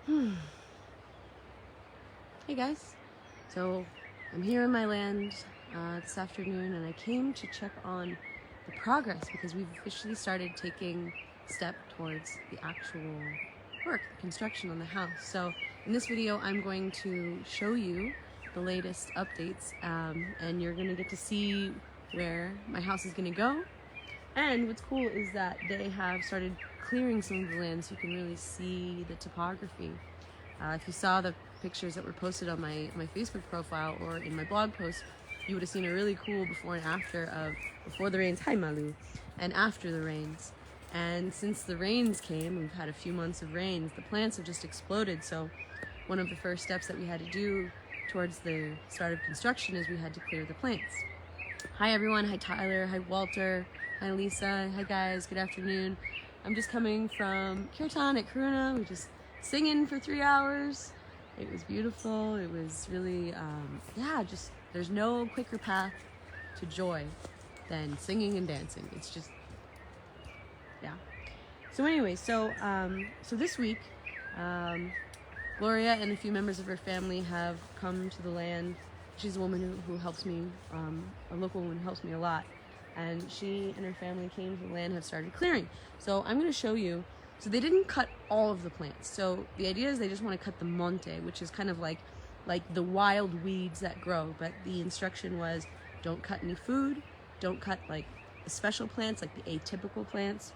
Hey guys, so I'm here in my land this afternoon, and I came to check on the progress because we've officially started taking step towards the actual work, the construction on the house. So in this video, I'm going to show you the latest updates, and you're going to get to see where my house is going to go. And what's cool is that they have started clearing some of the land so you can really see the topography. If you saw the pictures that were posted on my Facebook profile or in my blog post, you would have seen a really cool before and after of before the rains, hi Malu, and after the rains. And since the rains came, we've had a few months of rains, the plants have just exploded. So one of the first steps that we had to do towards the start of construction is we had to clear the plants. Hi everyone, hi Tyler, hi Walter, hi Lisa, hi guys, good afternoon. I'm just coming from Kirtan at Karuna. We just singing for 3 hours. It was beautiful. It was really, just there's no quicker path to joy than singing and dancing. It's just, yeah. So anyway, so this week, Gloria and a few members of her family have come to the land. She's a woman who helps me, a local woman who helps me a lot. And she and her family came to the land, have started clearing. So I'm going to show you. So they didn't cut all of the plants. So the idea is they just want to cut the monte, which is kind of like the wild weeds that grow. But the instruction was, don't cut any food, don't cut like the special plants, like the atypical plants,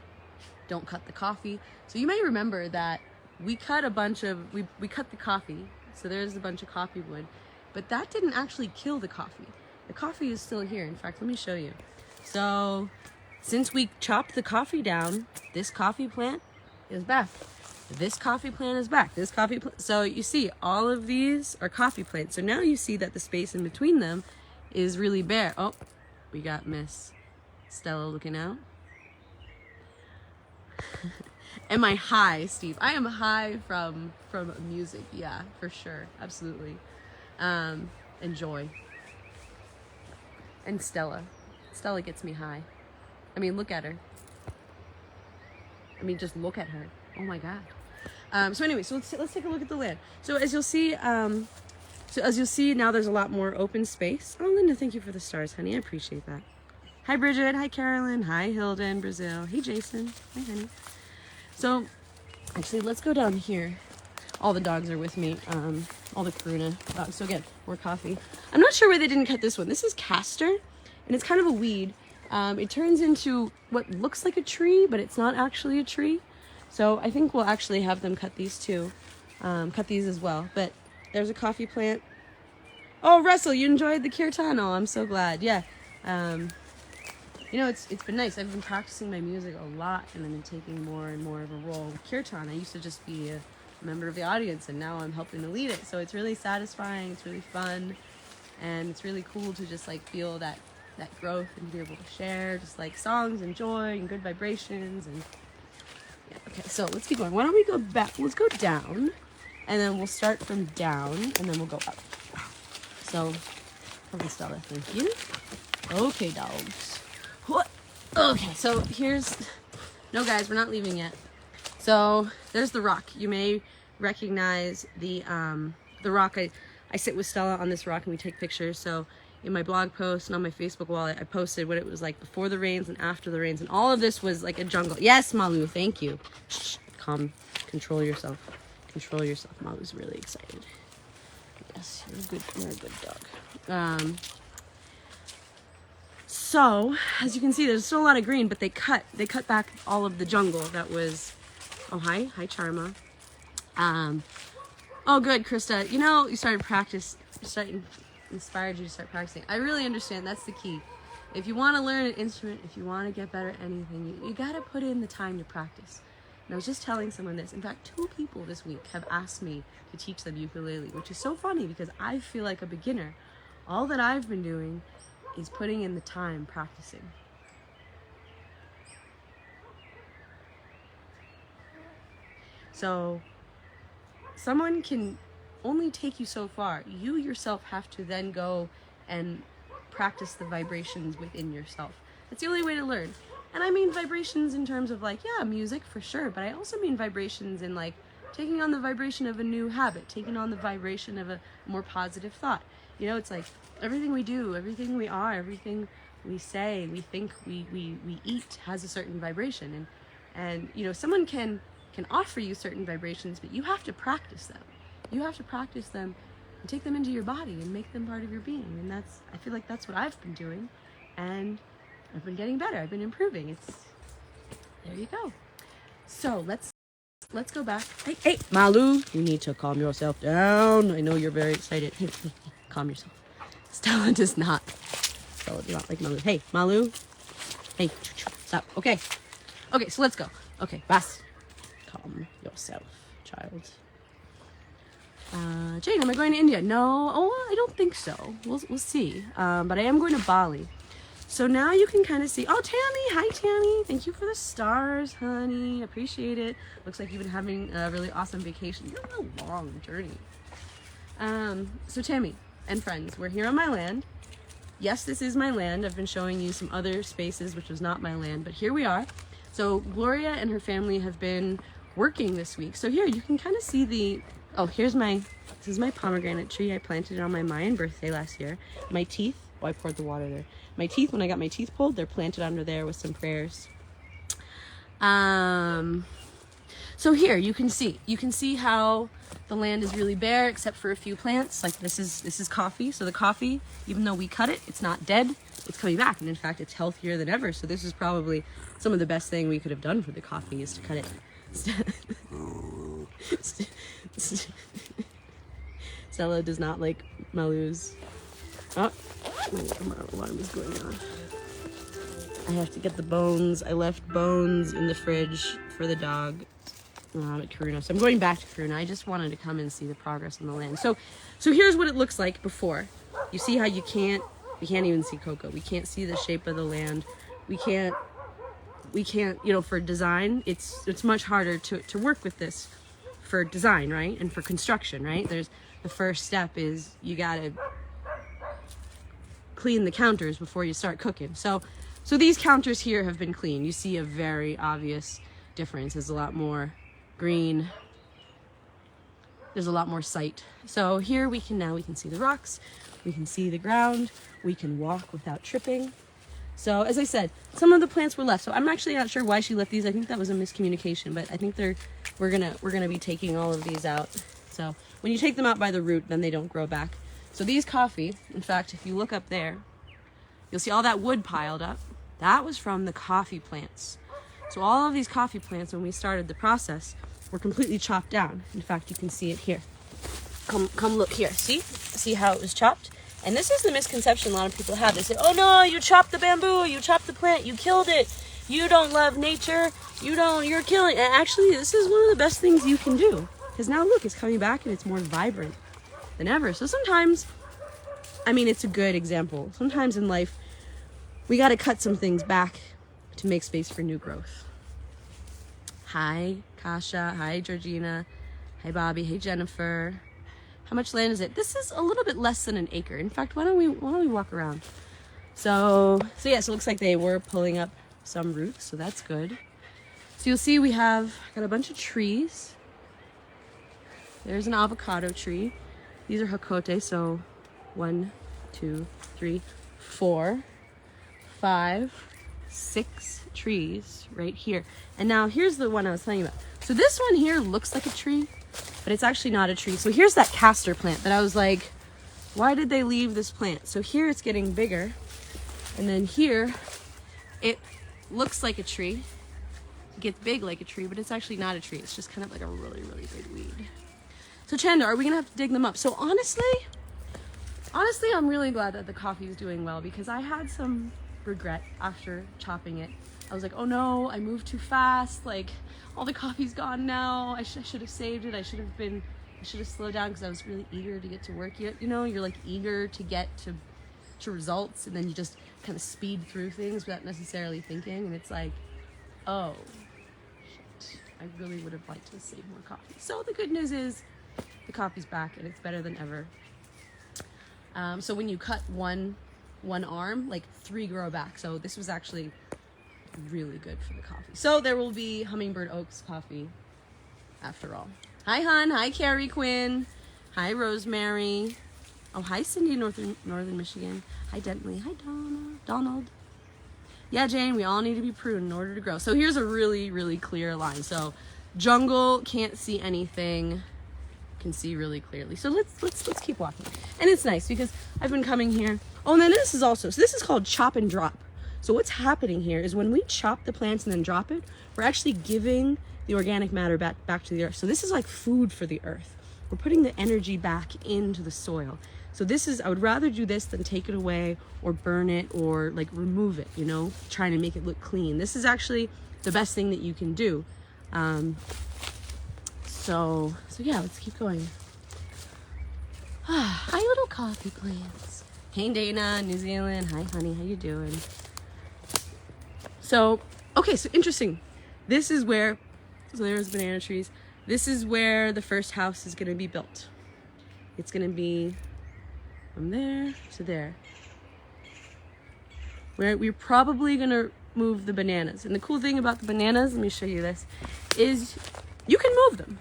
don't cut the coffee. So you may remember that we cut a bunch of, we cut the coffee. So there's a bunch of coffee wood, but that didn't actually kill the coffee. The coffee is still here. In fact, let me show you. So since we chopped the coffee down, this coffee plant is back. This coffee plant is back. This coffee plant. So you see, all of these are coffee plants. So now you see that the space in between them is really bare. Oh, we got Miss Stella looking out. Am I high, Steve? I am high from music. Yeah, for sure. Absolutely. And joy. And Stella. Stella gets me high. I mean, look at her. I mean, just look at her. Oh my God. So anyway, so let's take a look at the land. So as you'll see, now there's a lot more open space. Oh, Linda, thank you for the stars, honey. I appreciate that. Hi, Bridget. Hi, Carolyn. Hi, Hilda in Brazil. Hey, Jason. Hi, honey. So actually, let's go down here. All the dogs are with me. All the Karuna dogs. So again, more coffee. I'm not sure why they didn't cut this one. This is castor, and it's kind of a weed. It turns into what looks like a tree, but it's not actually a tree. So I think we'll actually have them cut these too. Cut these as well. But there's a coffee plant. Oh, Russell, you enjoyed the kirtan? Oh, I'm so glad. Yeah. It's been nice. I've been practicing my music a lot, and I've been taking more and more of a role with kirtan. I used to just be a member of the audience, and now I'm helping to lead it. So it's really satisfying. It's really fun. And it's really cool to just like feel that growth and be able to share just like songs and joy and good vibrations. And yeah, okay, so let's keep going. Why don't we go back? Let's go down, and then we'll start from down, and then we'll go up. So, okay, Stella, thank you. Okay, dogs. What? Okay, so no guys, we're not leaving yet. So there's the rock. You may recognize the rock. I sit with Stella on this rock and we take pictures. So in my blog post and on my Facebook wall, I posted what it was like before the rains and after the rains. And all of this was like a jungle. Yes, Malu, thank you. Shh, calm, control yourself. Control yourself. Malu's really excited. Yes, you're a good dog. So, as you can see, there's still a lot of green, but they cut back all of the jungle that was, oh, hi Charma. Oh, good, Krista. You started inspired you to start practicing. I really understand. That's the key. If you want to learn an instrument, if you want to get better at anything, you got to put in the time to practice. And I was just telling someone this. In fact, 2 people this week have asked me to teach them ukulele, which is so funny because I feel like a beginner. All that I've been doing is putting in the time practicing. So someone can only take you so far. You yourself have to then go and practice the vibrations within yourself. It's the only way to learn. And I mean vibrations in terms of like, yeah, music for sure, but I also mean vibrations in like taking on the vibration of a new habit, taking on the vibration of a more positive thought. You know, it's like everything we do, everything we are, everything we say, we think, we eat has a certain vibration. And you know, someone can offer you certain vibrations, but you have to practice them. You have to practice them and take them into your body and make them part of your being. And I feel like that's what I've been doing. And I've been getting better. I've been improving. There you go. So let's go back. Hey, Malu, you need to calm yourself down. I know you're very excited. Hey, calm yourself. Stella does not like Malu. Hey, Malu. Hey, stop. Okay, so let's go. Okay, Bas. Calm yourself, child. Jane, am I going to India? No. Oh, I don't think so. We'll see. But I am going to Bali. So now you can kind of see. Oh, Tammy. Hi, Tammy. Thank you for the stars, honey. Appreciate it. Looks like you've been having a really awesome vacation. You're on a long journey. So Tammy and friends, we're here on my land. Yes, this is my land. I've been showing you some other spaces, which was not my land, but here we are. So Gloria and her family have been working this week. So here you can kind of see this is my pomegranate tree. I planted it on my Mayan birthday last year. My teeth, I poured the water there. My teeth, when I got my teeth pulled, they're planted under there with some prayers. So here you can see how the land is really bare except for a few plants. Like this is coffee. So the coffee, even though we cut it, it's not dead. It's coming back, and in fact, it's healthier than ever. So this is probably some of the best thing we could have done for the coffee is to cut it. Stella does not like Malu's. Oh, what is going on? I have to get the bones. I left bones in the fridge for the dog at Karuna. So I'm going back to Karuna. I just wanted to come and see the progress on the land. So here's what it looks like before. You see how we can't even see Coco. We can't see the shape of the land. We can't, you know, for design, it's much harder to work with this for design, right? And for construction, right? The first step is you gotta clean the counters before you start cooking. So these counters here have been cleaned. You see a very obvious difference. There's a lot more green. There's a lot more sight. So here we can see the rocks. We can see the ground. We can walk without tripping. So as I said, some of the plants were left. So I'm actually not sure why she left these. I think that was a miscommunication, but I think we're gonna be taking all of these out. So when you take them out by the root, then they don't grow back. So these coffee, in fact, if you look up there, you'll see all that wood piled up. That was from the coffee plants. So all of these coffee plants, when we started the process, were completely chopped down. In fact, you can see it here. Come look here. See how it was chopped? And this is the misconception a lot of people have. They say, oh no, you chopped the bamboo, you chopped the plant, you killed it. You don't love nature. You're killing it. And actually, this is one of the best things you can do. Because now look, it's coming back and it's more vibrant than ever. So sometimes, I mean, it's a good example. Sometimes in life, we got to cut some things back to make space for new growth. Hi, Kasha. Hi, Georgina. Hi, Bobby. Hey, Jennifer. How much land is it? This is a little bit less than an acre. In fact, why don't we walk around? So yeah, so it looks like they were pulling up some roots, so that's good. So you'll see we got a bunch of trees. There's an avocado tree. These are hakote, so 1, 2, 3, 4, 5, 6 trees right here. And now here's the one I was telling you about. So this one here looks like a tree, but it's actually not a tree. So here's that castor plant that I was like, why did they leave this plant? So here it's getting bigger, and then here it looks like a tree. It gets big like a tree, but it's actually not a tree. It's just kind of like a really, really big weed. So Chanda, are we gonna have to dig them up? So honestly, I'm really glad that the coffee is doing well, because I had some regret after chopping it. I was like, oh no, I moved too fast. Like, all the coffee's gone now. I should have saved it. I should have slowed down, because I was really eager to get to work. You know, you're like eager to get to results, and then you just kind of speed through things without necessarily thinking. And it's like, oh, shit. I really would have liked to save more coffee. So the good news is the coffee's back, and it's better than ever. So when you cut one arm, like 3 grow back. So this was actually really good for the coffee. So there will be Hummingbird Oaks coffee after all. Hi, hon. Hi, Carrie Quinn. Hi, Rosemary. Oh, hi, Cindy, Northern Michigan. Hi, Dentley. Hi, Donald. Yeah, Jane, we all need to be pruned in order to grow. So here's a really, really clear line. So jungle, can't see anything, can see really clearly. So let's keep walking. And it's nice because I've been coming here. Oh, and then this is also, so this is called chop and drop. So what's happening here is when we chop the plants and then drop it, we're actually giving the organic matter back to the earth. So this is like food for the earth. We're putting the energy back into the soil. So this is, I would rather do this than take it away or burn it or like remove it, you know, trying to make it look clean. This is actually the best thing that you can do. So yeah, let's keep going. Hi, little coffee plants. Hey, Dana, New Zealand. Hi, honey, how you doing? So, okay, so interesting. This is where, so there's banana trees. This is where the first house is gonna be built. It's gonna be from there to there. We're probably gonna move the bananas. And the cool thing about the bananas, let me show you this, is you can move them.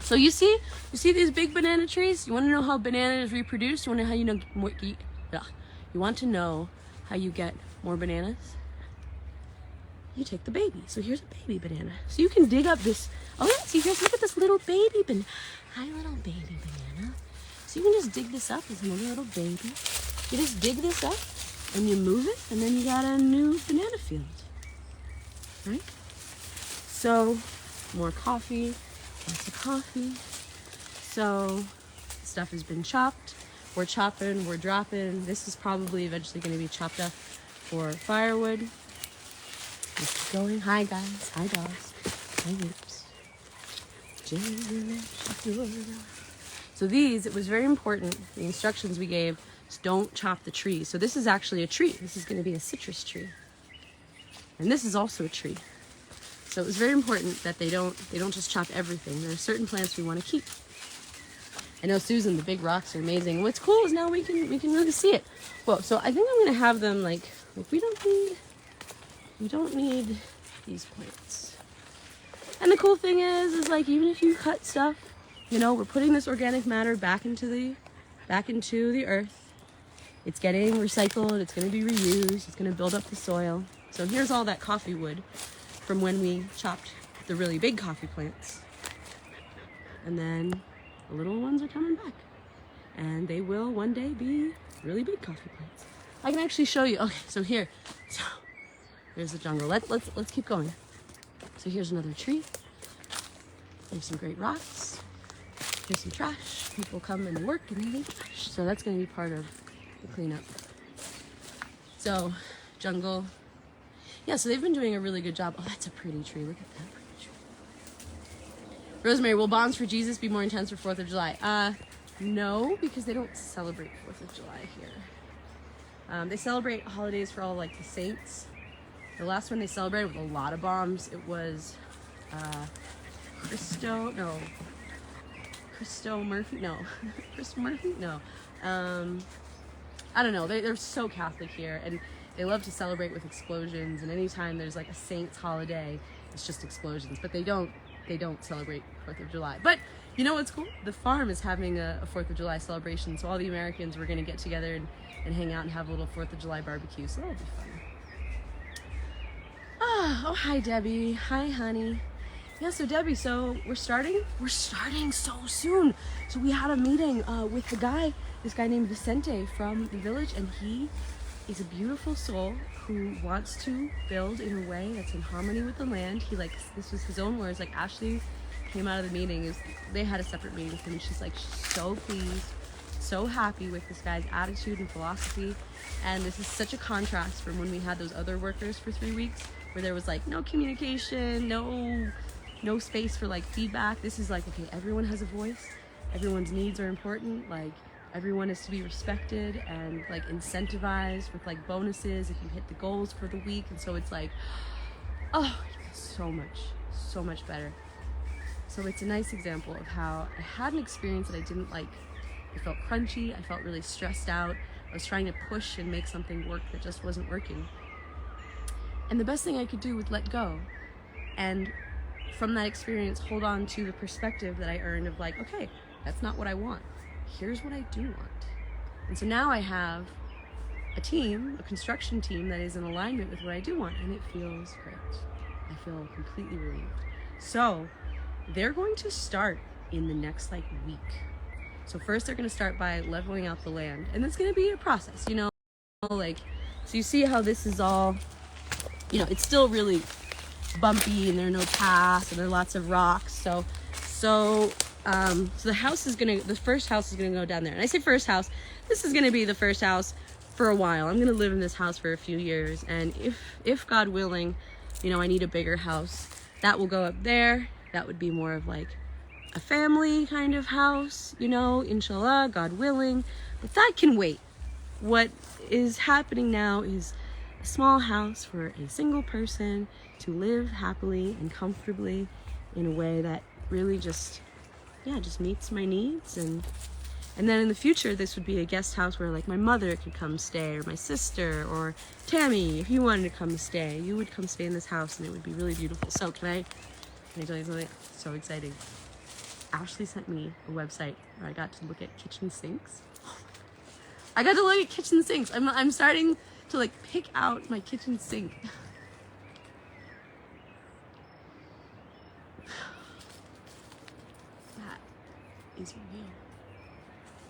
So you see these big banana trees? You wanna know how bananas reproduce? You wanna know how you want to know how you get more bananas? You take the baby. So here's a baby banana. So you can dig up this, oh yeah, see, here's, look at this little baby banana. Hi, little baby banana. So you can just dig this up as another little baby. You just dig this up and you move it and then you got a new banana field, right? So more coffee, lots of coffee. So stuff has been chopped. We're chopping, we're dropping. This is probably eventually gonna be chopped up for firewood. Let's keep going. Hi guys, hi dogs, hi whoops. So these, it was very important, the instructions we gave is don't chop the trees. So this is actually a tree. This is gonna be a citrus tree. And this is also a tree. So it was very important that they don't just chop everything. There are certain plants we wanna keep. I know, Susan, the big rocks are amazing. And what's cool is now we can really see it. Well, so I think I'm gonna have them like we don't need these plants. And the cool thing is like even if you cut stuff, you know, we're putting this organic matter back into the earth. It's getting recycled, it's gonna be reused, it's gonna build up the soil. So here's all that coffee wood from when we chopped the really big coffee plants. And then the little ones are coming back. And they will one day be really big coffee plants. I can actually show you. Okay, so here. So there's the jungle. Let's keep going. So here's another tree. There's some great rocks. Here's some trash. People come and work and they leave trash. So that's gonna be part of the cleanup. So jungle. Yeah, so they've been doing a really good job. Oh, that's a pretty tree. Look at that pretty tree. Rosemary, will bonds for Jesus be more intense for 4th of July? No, because they don't celebrate 4th of July here. They celebrate holidays for all like the saints. The last one they celebrated with a lot of bombs, it was Chris Murphy? No. I don't know. They're so Catholic here, and they love to celebrate with explosions. And anytime there's like a saint's holiday, it's just explosions. But they don't celebrate 4th of July. But you know what's cool? The farm is having a 4th of July celebration, so all the Americans were gonna get together and hang out and have a little 4th of July barbecue. So that'll be fun. Oh, hi Debbie. Hi honey. Yeah, so Debbie, so we're starting so soon. So we had a meeting with this guy named Vicente from the village, and he is a beautiful soul who wants to build in a way that's in harmony with the land. This was his own words, like Ashley came out of the meeting, they had a separate meeting with him, and she's like, she's so pleased, so happy with this guy's attitude and philosophy. And this is such a contrast from when we had those other workers for 3 weeks, where there was like no communication, no space for like feedback. This is like, okay, everyone has a voice, everyone's needs are important, like everyone is to be respected and like incentivized with like bonuses if you hit the goals for the week. And so it's like, oh, so much better. So it's a nice example of how I had an experience that I didn't like. I felt crunchy, I felt really stressed out, I was trying to push and make something work that just wasn't working. And the best thing I could do was let go. And from that experience, hold on to the perspective that I earned of like, okay, that's not what I want. Here's what I do want. And so now I have a team, a construction team that is in alignment with what I do want, and it feels great. I feel completely relieved. So they're going to start in the next like week. So first they're going to start by leveling out the land, and it's going to be a process, you know, like, so you see how this is all, you know, it's still really bumpy and there are no paths and there are lots of rocks. So the house is going to, the first house is going to go down there. And I say first house, this is going to be the first house for a while. I'm going to live in this house for a few years. And if God willing, you know, I need a bigger house, that will go up there. That would be more of like a family kind of house, you know, inshallah, God willing, but that can wait. What is happening now is a small house for a single person to live happily and comfortably in a way that really just meets my needs. And then in the future, this would be a guest house where like my mother could come stay, or my sister, or Tammy, if you wanted to come stay, you would come stay in this house and it would be really beautiful. So can I tell you something so exciting? Ashley sent me a website where I got to look at kitchen sinks. I got to look at kitchen sinks. I'm starting to like pick out my kitchen sink. That is real.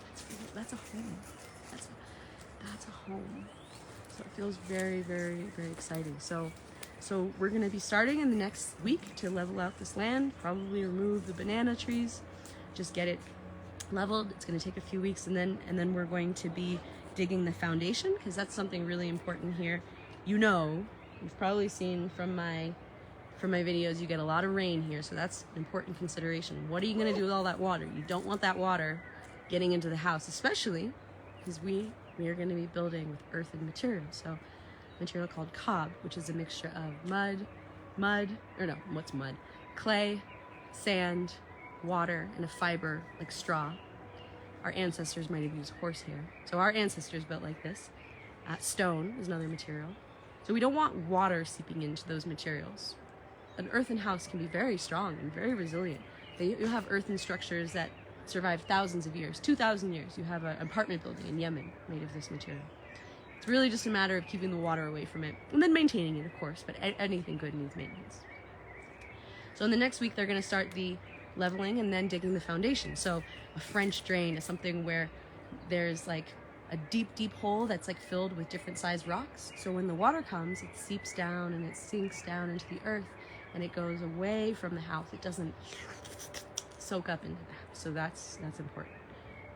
That's real. That's a home. That's a home. So it feels very, very, very exciting. So we're going to be starting in the next week to level out this land, probably remove the banana trees, just get it leveled. It's going to take a few weeks, and then we're going to be digging the foundation, because that's something really important here. You know, you've probably seen from my videos, you get a lot of rain here, so that's an important consideration. What are you going to do with all that water? You don't want that water getting into the house, especially because we are going to be building with earth and material. So material called cob, which is a mixture of clay, sand, water, and a fiber like straw. Our ancestors might have used horsehair. So our ancestors built like this. Stone is another material. So we don't want water seeping into those materials. An earthen house can be very strong and very resilient. You have earthen structures that survive thousands of years, 2,000 years. You have an apartment building in Yemen made of this material. It's really just a matter of keeping the water away from it and then maintaining it, of course, but anything good needs maintenance. So in the next week, they're going to start the leveling and then digging the foundation. So a French drain is something where there's like a deep, deep hole that's like filled with different sized rocks. So when the water comes, it seeps down and it sinks down into the earth and it goes away from the house. It doesn't soak up into the house. So that's important.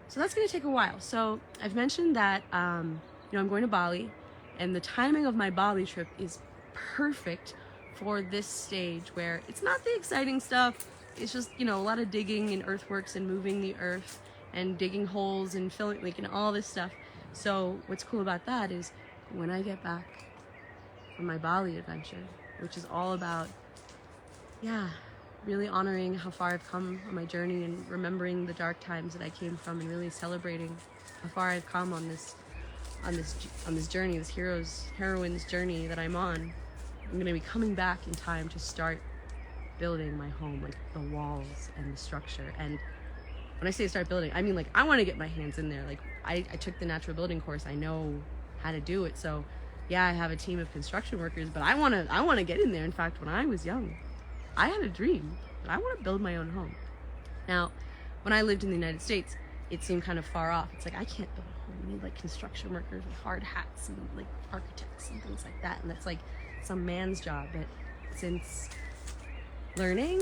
So that's going to take a while. So I've mentioned that, I'm going to Bali, and the timing of my Bali trip is perfect for this stage where it's not the exciting stuff. It's just, a lot of digging and earthworks and moving the earth and digging holes and filling, and all this stuff. So what's cool about that is when I get back from my Bali adventure, which is all about, really honoring how far I've come on my journey and remembering the dark times that I came from and really celebrating how far I've come on this journey, this heroine's journey that I'm on. I'm going to be coming back in time to start building my home, like the walls and the structure. And when I say start building, I mean, like, I want to get my hands in there. Like, I took the natural building course. I know how to do it. So yeah, I have a team of construction workers, but I want to get in there. In fact, when I was young, I had a dream that I want to build my own home. Now, when I lived in the United States, it seemed kind of far off. It's like, I can't build a home. We need like construction workers with hard hats and like architects and things like that. And that's like some man's job. But since learning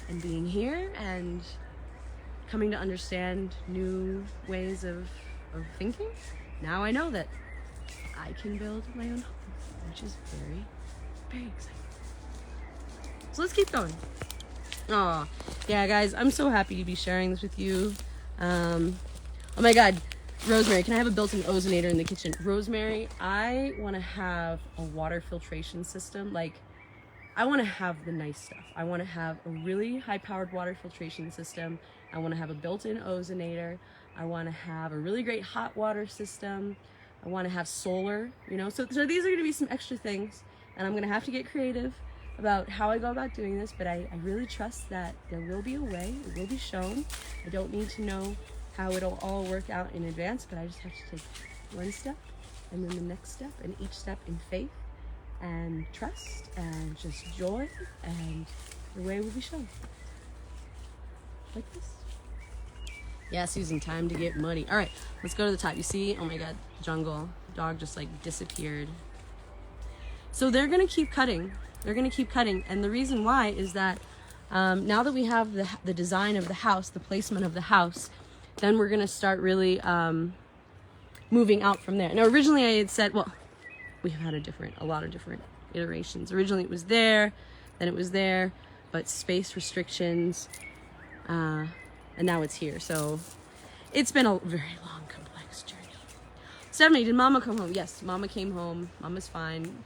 and being here and coming to understand new ways of thinking, now I know that I can build my own home, which is very, very exciting. So let's keep going. Oh, yeah, guys, I'm so happy to be sharing this with you. Oh my God, Rosemary, can I have a built-in ozonator in the kitchen? Rosemary, I want to have a water filtration system. Like, I want to have the nice stuff. I want to have a really high-powered water filtration system. I want to have a built-in ozonator. I want to have a really great hot water system. I want to have solar, So these are going to be some extra things, and I'm going to have to get creative. about how I go about doing this, but I really trust that there will be a way, it will be shown. I don't need to know how it'll all work out in advance, but I just have to take one step and then the next step, and each step in faith and trust and just joy, and the way will be shown. Like this. Yeah, Susan, time to get muddy. All right, let's go to the top. You see, oh my God, jungle. Dog just like disappeared. So they're gonna keep cutting. They're gonna keep cutting, and the reason why is that now that we have the design of the house, the placement of the house, then we're gonna start really moving out from there. Now, originally I had said, well, we've had a lot of different iterations. Originally it was there, then it was there, but space restrictions, and now it's here. So it's been a very long, complex journey. Stephanie, did Mama come home? Yes, Mama came home. Mama's fine.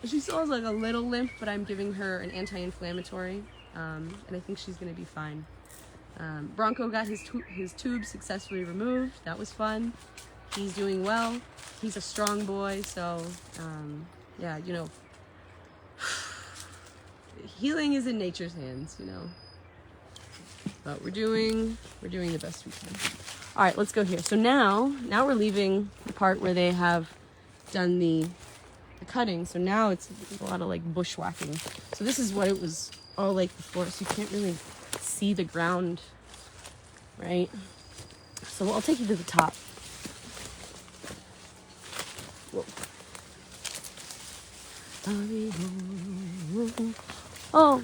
She still has like a little limp, but I'm giving her an anti-inflammatory, and I think she's gonna be fine. Bronco got his tube successfully removed. That was fun. He's doing well. He's a strong boy, so yeah, you know, healing is in nature's hands, you know. But we're doing the best we can. All right, let's go here. So now we're leaving the part where they have done the cutting. So now it's a lot of like bushwhacking. So this is what it was all like before. So you can't really see the ground, right? So I'll take you to the top. Whoa. Oh.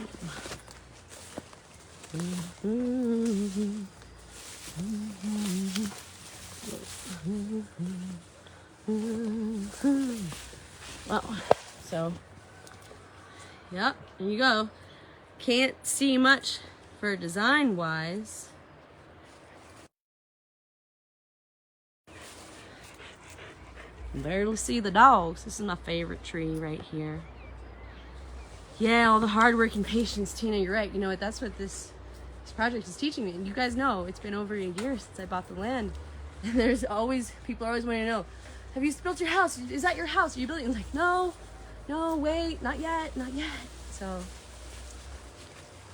Well, so, yep, there you go. Can't see much for design-wise. Barely see the dogs. This is my favorite tree right here. Yeah, all the hard work and patience, Tina, you're right. You know what, that's what this project is teaching me. And you guys know, it's been over a year since I bought the land. And there's always, people are always wanting to know, have you built your house? Is that your house? Are you building? I'm like, no, wait, not yet. So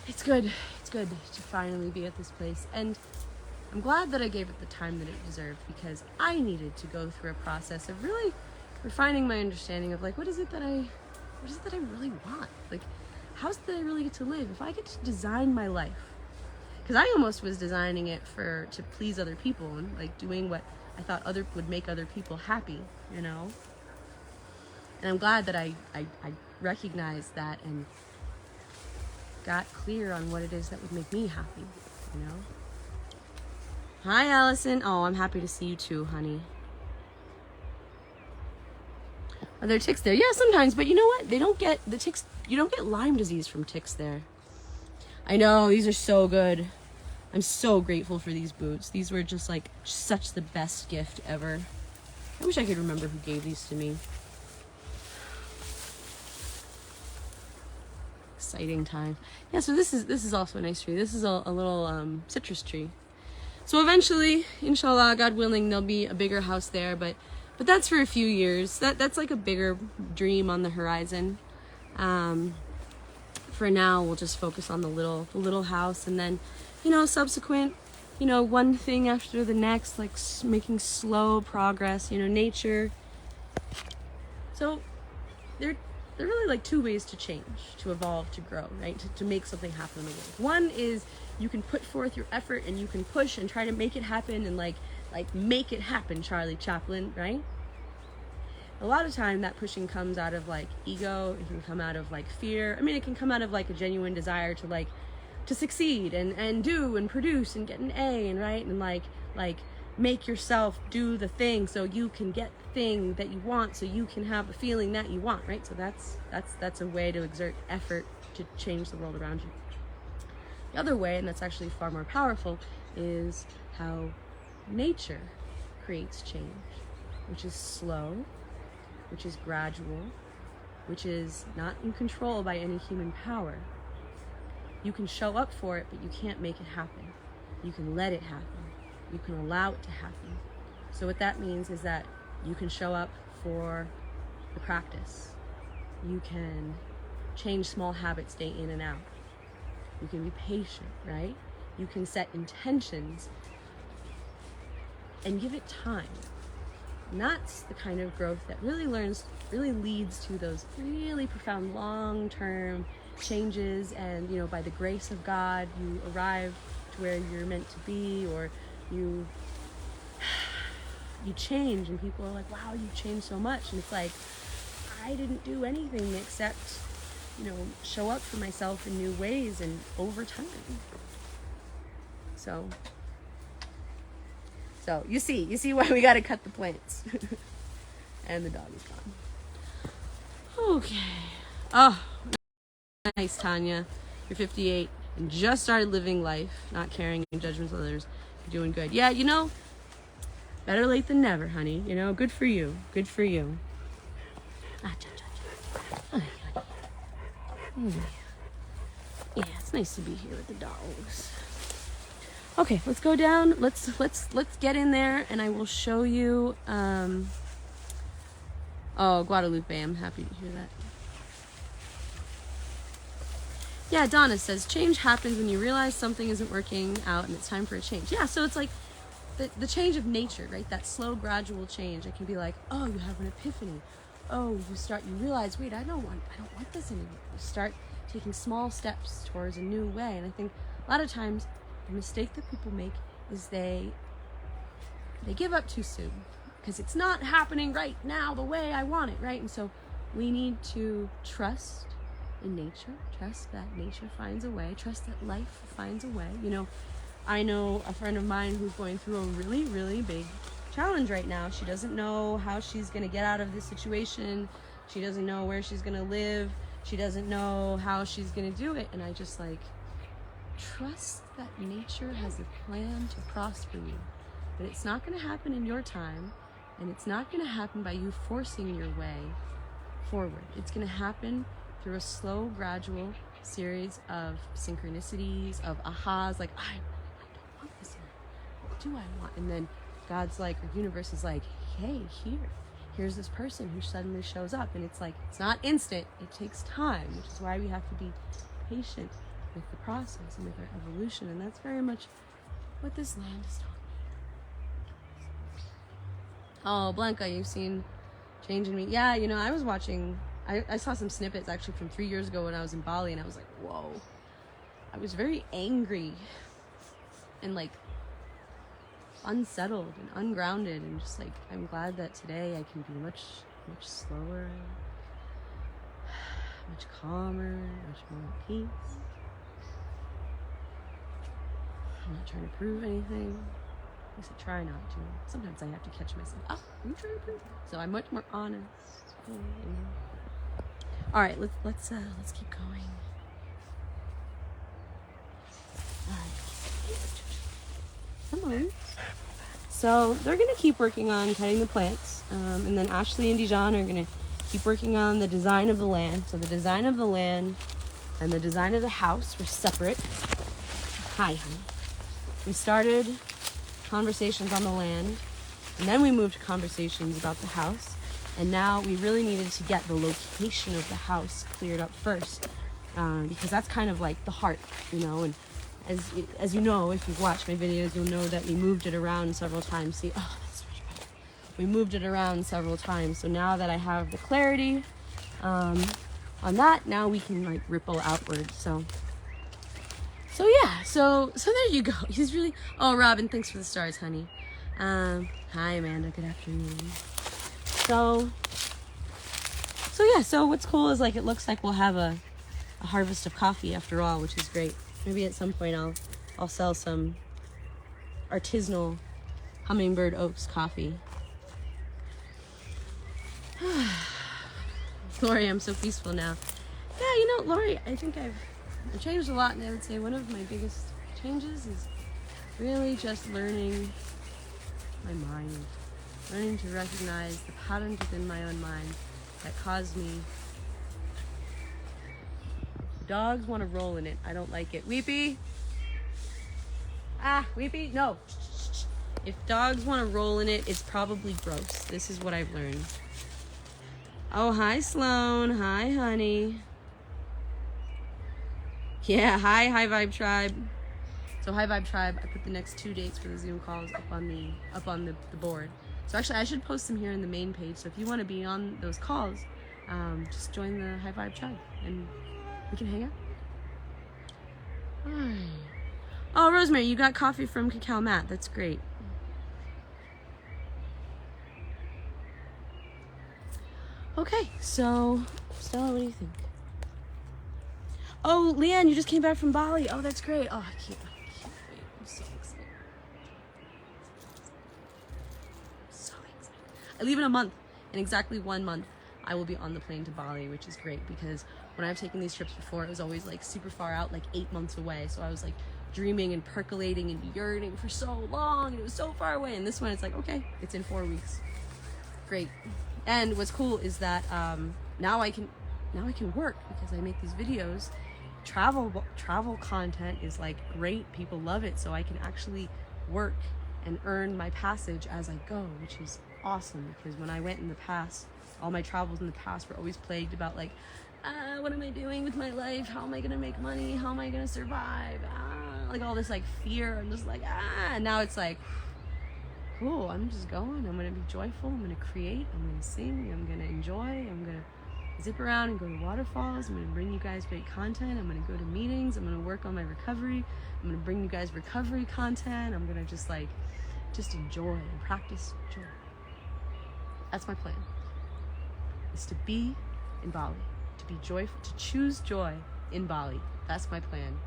it's good to finally be at this place. And I'm glad that I gave it the time that it deserved, because I needed to go through a process of really refining my understanding of like, what is it that I really want? Like, how's that I really get to live? If I get to design my life, because I almost was designing it to please other people and like doing what I thought would make other people happy, you know? And I'm glad that I recognized that and got clear on what it is that would make me happy, you know? Hi, Allison. Oh, I'm happy to see you too, honey. Are there ticks there? Yeah, sometimes, but you know what? They don't get the ticks. You don't get Lyme disease from ticks there. I know, these are so good. I'm so grateful for these boots. These were just like such the best gift ever. I wish I could remember who gave these to me. Exciting time. Yeah, so this is also a nice tree. This is a little citrus tree. So eventually, inshallah, God willing, there'll be a bigger house there, but that's for a few years. That's like a bigger dream on the horizon. For now, we'll just focus on the little house, and then, you know, subsequent, you know, one thing after the next, like making slow progress, you know, nature. So there are really like two ways to change, to evolve, to grow, right? To make something happen in the world. One is you can put forth your effort and you can push and try to make it happen and like make it happen, Charlie Chaplin, right? A lot of time that pushing comes out of like ego. It can come out of like fear. I mean, it can come out of like a genuine desire to succeed and do and produce and get an A and right and like make yourself do the thing so you can get the thing that you want, so you can have the feeling that you want, right? So that's a way to exert effort to change the world around you. The other way, and that's actually far more powerful, is how nature creates change, which is slow, which is gradual, which is not in control by any human power. You can show up for it, but you can't make it happen. You can let it happen. You can allow it to happen. So what that means is that you can show up for the practice. You can change small habits day in and out. You can be patient, right? You can set intentions and give it time. And that's the kind of growth that really leads to those really profound long-term changes. And, you know, by the grace of God, you arrive to where you're meant to be, or you change, and people are like, wow, you've changed so much. And it's like, I didn't do anything except, you know, show up for myself in new ways and over time. So you see why we gotta cut the plants. And the dog is gone. Okay. Oh, nice, Tanya. You're 58 and just started living life, not caring and judgments of others. You're doing good. Yeah, you know, better late than never, honey. You know, good for you. Good for you. Yeah, it's nice to be here with the dogs. Okay, let's go down. Let's get in there, and I will show you. Oh, Guadalupe, I'm happy to hear that. Yeah, Donna says, change happens when you realize something isn't working out and it's time for a change. Yeah, so it's like the change of nature, right? That slow, gradual change. It can be like, oh, you have an epiphany. Oh, you realize, wait, I don't want this anymore. You start taking small steps towards a new way. And I think a lot of times the mistake that people make is they give up too soon because it's not happening right now the way I want it, right? And so we need to trust in nature, trust that nature finds a way, trust that life finds a way. You know, I know a friend of mine who's going through a really, really big challenge right now. She doesn't know how she's going to get out of this situation. She doesn't know where she's going to live. She doesn't know how she's going to do it. And I just like, trust that nature has a plan to prosper you. But it's not going to happen in your time. And it's not going to happen by you forcing your way forward. It's going to happen through a slow, gradual series of synchronicities, of ahas, like, I don't want this anymore. What do I want? And then God's like, or universe is like, hey, here's this person who suddenly shows up. And it's like, it's not instant, it takes time, which is why we have to be patient with the process and with our evolution. And that's very much what this land is taught me. Oh, Blanca, you've seen change in me. Yeah, you know, I was watching, I saw some snippets actually from 3 years ago when I was in Bali, and I was like, whoa. I was very angry and like unsettled and ungrounded, and just like, I'm glad that today I can be much slower, much calmer, much more at peace. I'm not trying to prove anything. At least I try not to. Sometimes I have to catch myself. Oh, are you trying to prove? So I'm much more honest. All right, let's keep going. All right. Come on. So they're gonna keep working on cutting the plants, and then Ashley and Dijon are gonna keep working on the design of the land. So the design of the land and the design of the house were separate. Hi, honey. We started conversations on the land, and then we moved to conversations about the house. And now we really needed to get the location of the house cleared up first, because that's kind of like the heart, you know. And as you know, if you've watched my videos, you'll know that we moved it around several times. See, oh, that's so much better. We moved it around several times. So now that I have the clarity on that, now we can like ripple outward. So yeah, so there you go. He's really, oh, Robin, thanks for the stars, honey. Hi, Amanda, good afternoon. So yeah, so what's cool is like, it looks like we'll have a harvest of coffee after all, which is great. Maybe at some point I'll sell some artisanal Hummingbird Oaks coffee. Lori, I'm so peaceful now. Yeah, you know, Lori, I think I've changed a lot, and I would say one of my biggest changes is really just learning my mind. Learning to recognize the patterns within my own mind that cause me. Dogs want to roll in it. I don't like it. Weepy? Weepy? No. If dogs want to roll in it, it's probably gross. This is what I've learned. Oh, hi, Sloan. Hi, honey. Yeah, hi, High Vibe Tribe. So High Vibe Tribe, I put the next 2 dates for the Zoom calls up on the board. So actually, I should post them here in the main page. So if you want to be on those calls, just join the High Vibe Tribe and we can hang out. All right. Oh, Rosemary, you got coffee from Cacao Matt. That's great. Okay, so Stella, what do you think? Oh, Leanne, you just came back from Bali. Oh, that's great. Oh, I can't wait. I'm so excited. So excited. I leave in a month. In exactly 1 month, I will be on the plane to Bali, which is great because when I've taken these trips before, it was always like super far out, like 8 months away. So I was like dreaming and percolating and yearning for so long, and it was so far away. And this one, it's like, okay, it's in 4 weeks. Great. And what's cool is that now I can work because I make these videos. Travel content is like great. People love it. So I can actually work and earn my passage as I go, which is awesome because when I went in the past, all my travels in the past were always plagued about like, what am I doing with my life? How am I gonna make money? How am I gonna survive? Like all this like fear. I'm just like, and now it's like, cool, I'm just going. I'm gonna be joyful. I'm gonna create. I'm gonna sing. I'm gonna enjoy. I'm gonna zip around and go to waterfalls. I'm gonna bring you guys great content. I'm gonna go to meetings. I'm gonna work on my recovery. I'm gonna bring you guys recovery content. I'm gonna just enjoy and practice joy. That's my plan. Is to be in Bali, to be joyful, to choose joy in Bali. That's my plan.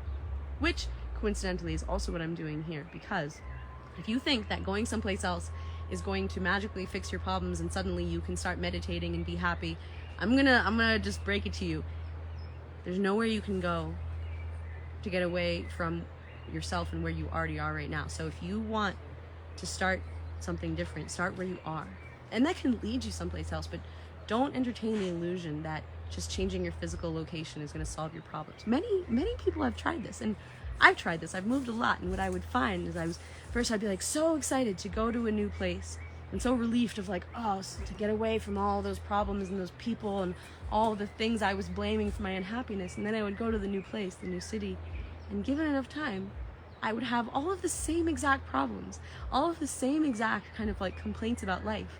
Which coincidentally is also what I'm doing here, because if you think that going someplace else is going to magically fix your problems and suddenly you can start meditating and be happy, I'm gonna just break it to you. There's nowhere you can go to get away from yourself and where you already are right now. So if you want to start something different, start where you are. And that can lead you someplace else, but don't entertain the illusion that just changing your physical location is going to solve your problems. Many people have tried this, and I've tried this. I've moved a lot, and what I would find is I'd be like so excited to go to a new place and so relieved of like, to get away from all those problems and those people and all the things I was blaming for my unhappiness. And then I would go to the new place, the new city, and given enough time, I would have all of the same exact problems, all of the same exact kind of like complaints about life,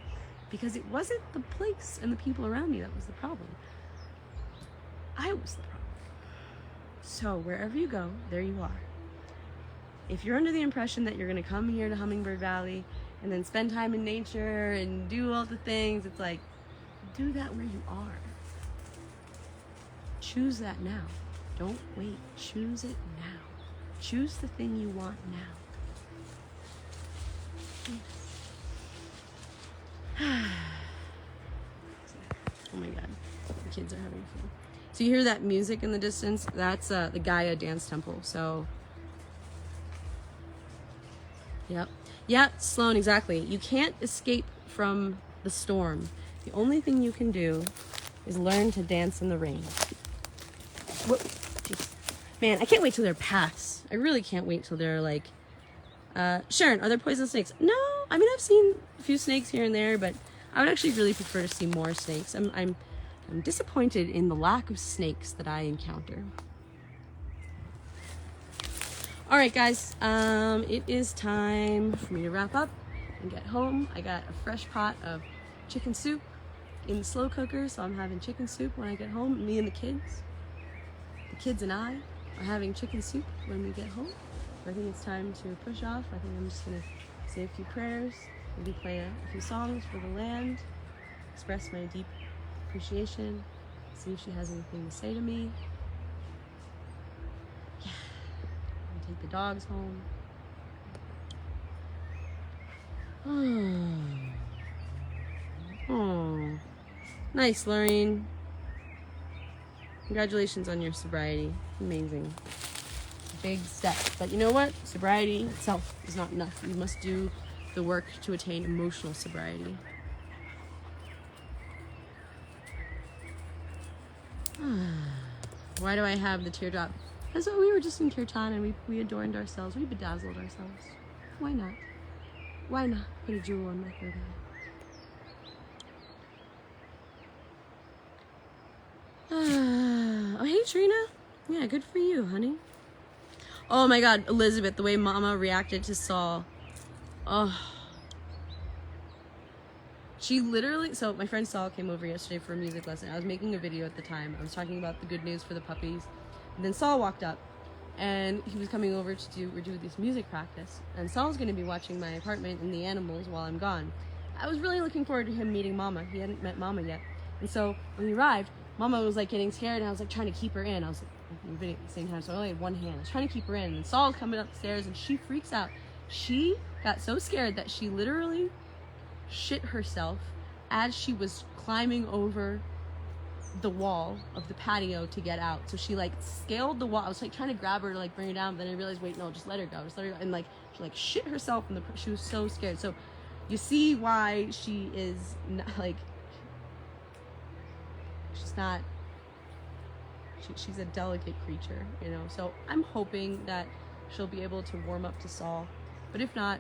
because it wasn't the place and the people around me that was the problem. I was the problem. So wherever you go, there you are. If you're under the impression that you're going to come here to Hummingbird Valley and then spend time in nature and do all the things, it's like, do that where you are. Choose that now. Don't wait. Choose it now. Choose the thing you want now. Oh my God, the kids are having fun. So you hear that music in the distance? That's the Gaia Dance Temple. So, yep, Sloan, exactly. You can't escape from the storm. The only thing you can do is learn to dance in the rain. Whoa, jeez. Man, I can't wait till they're packs. I really can't wait till they're like, Sharon, are there poisonous snakes? No, I mean, I've seen a few snakes here and there, but I would actually really prefer to see more snakes. I'm disappointed in the lack of snakes that I encounter. All right, guys, it is time for me to wrap up and get home. I got a fresh pot of chicken soup in the slow cooker, so I'm having chicken soup when I get home. Me and the kids. The kids and I are having chicken soup when we get home. I think it's time to push off. I think I'm just gonna say a few prayers, maybe play a few songs for the land, express my deep appreciation, see if she has anything to say to me. Yeah, and take the dogs home. Oh, nice, Lorraine. Congratulations on your sobriety. Amazing. Big step. But you know what? Sobriety itself is not enough. You must do the work to attain emotional sobriety. Why do I have the teardrop? Because we were just in kirtan and we adorned ourselves. We bedazzled ourselves. Why not? Why not put a jewel on my third eye? Oh, hey, Trina. Yeah, good for you, honey. Oh my God, Elizabeth, the way Mama reacted to Saul. Oh. She literally, so my friend Saul came over yesterday for a music lesson. I was making a video at the time. I was talking about the good news for the puppies. And then Saul walked up and he was coming over to do this music practice. And Saul's going to be watching my apartment and the animals while I'm gone. I was really looking forward to him meeting Mama. He hadn't met Mama yet. And so when he arrived, Mama was like getting scared and I was like trying to keep her in. I was like, video at the same time, so I only had one hand. I was trying to keep her in, and Saul's coming up the stairs, and she freaks out. She got so scared that she literally shit herself as she was climbing over the wall of the patio to get out. So she like scaled the wall. I was like trying to grab her to like bring her down, but then I realized, wait, no, just let her go. And like she like shit herself, and she was so scared. So you see why she is not, like, she's not. She's a delicate creature, you know, so I'm hoping that she'll be able to warm up to Saul, but if not,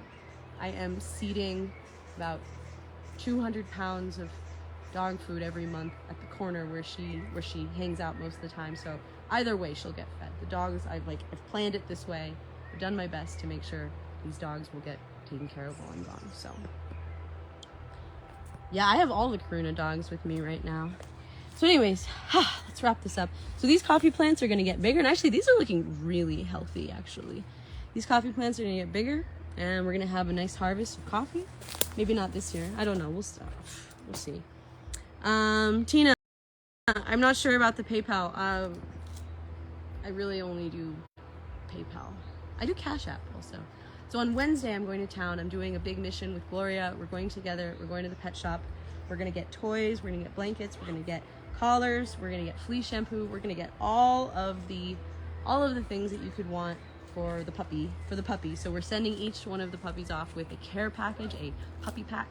I am seeding about 200 pounds of dog food every month at the corner where she hangs out most of the time, so either way she'll get fed. The dogs, I've planned it this way. I've done my best to make sure these dogs will get taken care of while I'm gone. So yeah, I have all the Karuna dogs with me right now. So anyways, let's wrap this up. So these coffee plants are going to get bigger. And actually, these are looking really healthy, actually. These coffee plants are going to get bigger. And we're going to have a nice harvest of coffee. Maybe not this year. I don't know. We'll see. Tina, I'm not sure about the PayPal. I really only do PayPal. I do Cash App also. So on Wednesday, I'm going to town. I'm doing a big mission with Gloria. We're going together. We're going to the pet shop. We're going to get toys. We're going to get blankets. We're going to get collars, we're gonna get flea shampoo, we're gonna get all of the things that you could want for the puppy. So we're sending each one of the puppies off with a care package, a puppy pack.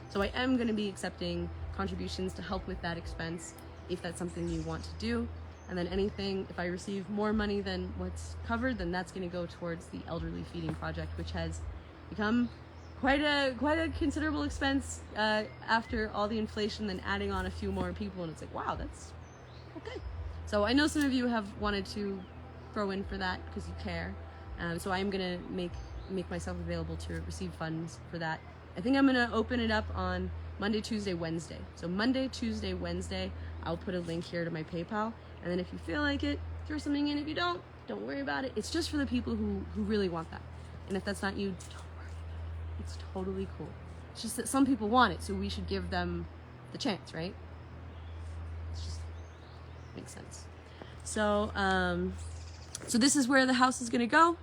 So I am gonna be accepting contributions to help with that expense if that's something you want to do. And then anything, if I receive more money than what's covered, then that's gonna go towards the elderly feeding project, which has become quite a considerable expense after all the inflation, then adding on a few more people, and it's like, wow, that's okay. So I know some of you have wanted to throw in for that because you care. So I'm gonna make myself available to receive funds for that. I think I'm gonna open it up on Monday, Tuesday, Wednesday. So Monday, Tuesday, Wednesday, I'll put a link here to my PayPal, and then if you feel like it, throw something in. If you don't worry about it. It's just for the people who really want that. And if that's not you, don't. It's totally cool. It's just that some people want it, so we should give them the chance, right? It's just makes sense. So, so this is where the house is gonna go.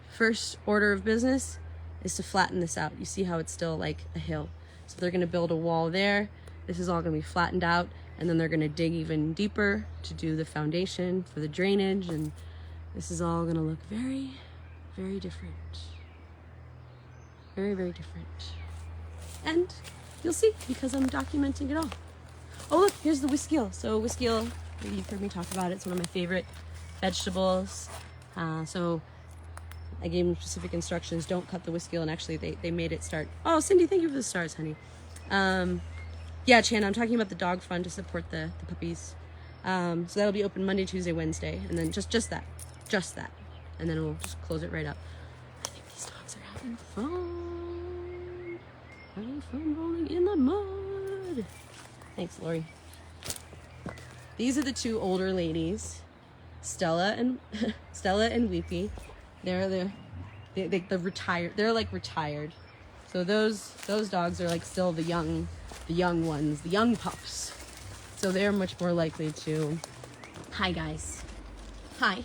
First order of business is to flatten this out. You see how it's still like a hill. So they're gonna build a wall there. This is all gonna be flattened out, and then they're gonna dig even deeper to do the foundation for the drainage, and this is all gonna look very, very different. Very, very different. And you'll see, because I'm documenting it all. Oh look, here's the whiskill. So whiskill, maybe you've heard me talk about it. It's one of my favorite vegetables. So I gave them specific instructions. Don't cut the whiskill, and actually they made it start. Oh, Cindy, thank you for the stars, honey. Yeah, Chan, I'm talking about the dog fund to support the puppies. So that'll be open Monday, Tuesday, Wednesday, and then just that. And then we'll just close it right up. I think these dogs are having fun. Having fun rolling in the mud. Thanks, Lori. These are the two older ladies, Stella and Weepy. They're retired. They're like retired. So those dogs are like still the young ones, the young pups. So they're much more likely to. Hi guys. Hi.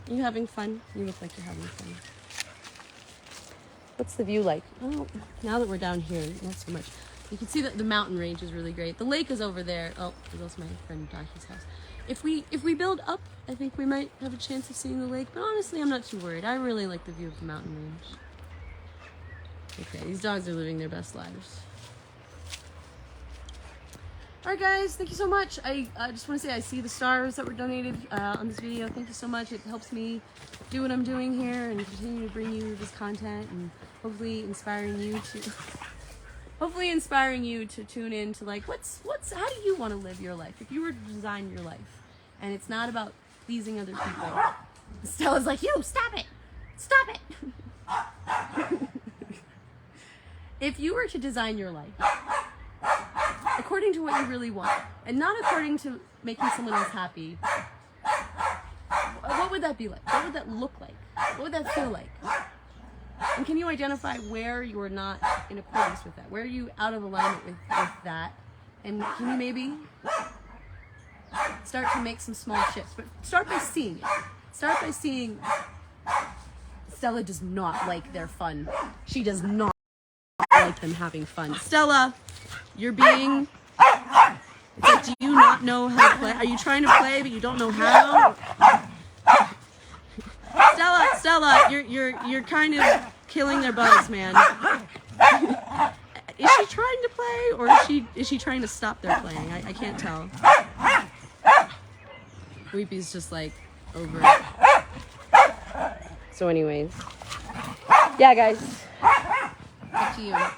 Are you having fun? You look like you're having fun. What's the view like? Oh, now that we're down here, not so much. You can see that the mountain range is really great. The lake is over there. Oh, there's my friend Dahi's house. If we build up, I think we might have a chance of seeing the lake. But honestly, I'm not too worried. I really like the view of the mountain range. Okay, these dogs are living their best lives. Alright guys, thank you so much. I just want to say I see the stars that were donated on this video. Thank you so much. It helps me do what I'm doing here and continue to bring you this content and hopefully inspiring you to hopefully inspiring you to tune in to like, how do you want to live your life? If you were to design your life, and it's not about pleasing other people. Stella's like, you, stop it. Stop it. If you were to design your life according to what you really want, and not according to making someone else happy, what would that be like? What would that look like? What would that feel like? And can you identify where you're not in accordance with that? Where are you out of alignment with that? And can you maybe start to make some small shifts? But start by seeing it. Start by seeing Stella does not like their fun. She does not like them having fun. Stella, you're being... It's like, do you not know how to play? Are you trying to play but you don't know how? Stella, you're kind of killing their buzz, man. Is she trying to play or is she trying to stop their playing? I can't tell. Weepy's just like over it. So anyways. Yeah, guys. Up to you. Are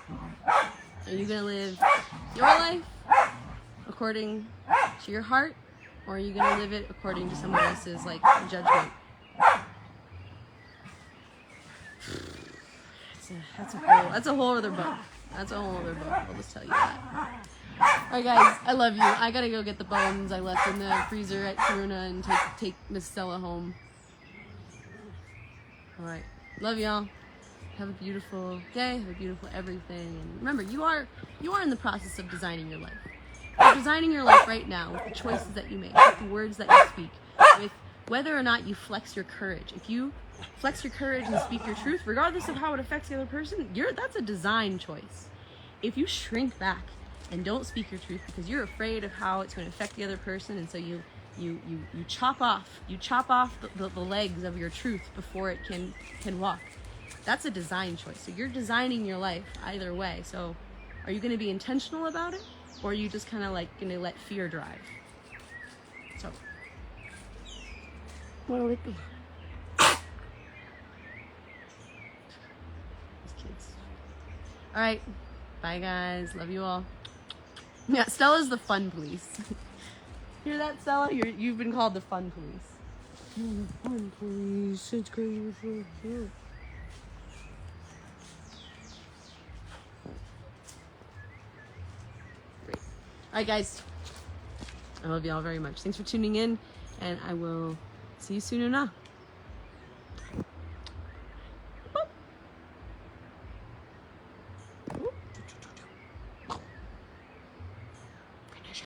you gonna live your life according to your heart, or are you gonna live it according to someone else's like judgment? That's a whole other book. That's a whole other book. I'll just tell you that. Alright guys, I love you. I gotta go get the bones I left in the freezer at Karuna and take Miss Stella home. Alright. Love y'all. Have a beautiful day, have a beautiful everything. And remember, you are in the process of designing your life. You're designing your life right now with the choices that you make, with the words that you speak, with whether or not you flex your courage. If you flex your courage and speak your truth, regardless of how it affects the other person, that's a design choice. If you shrink back and don't speak your truth because you're afraid of how it's going to affect the other person, and so you chop off the legs of your truth before it can walk, that's a design choice. So you're designing your life either way. So are you going to be intentional about it, or are you just kind of like going to let fear drive? So what do we do? Kids. All right, bye guys, love you all. Yeah, Stella's the fun police. Hear that, Stella? You've been called the fun police. You're the fun police. It's crazy. Great. All right, guys. I love y'all very much. Thanks for tuning in, and I will see you soon enough.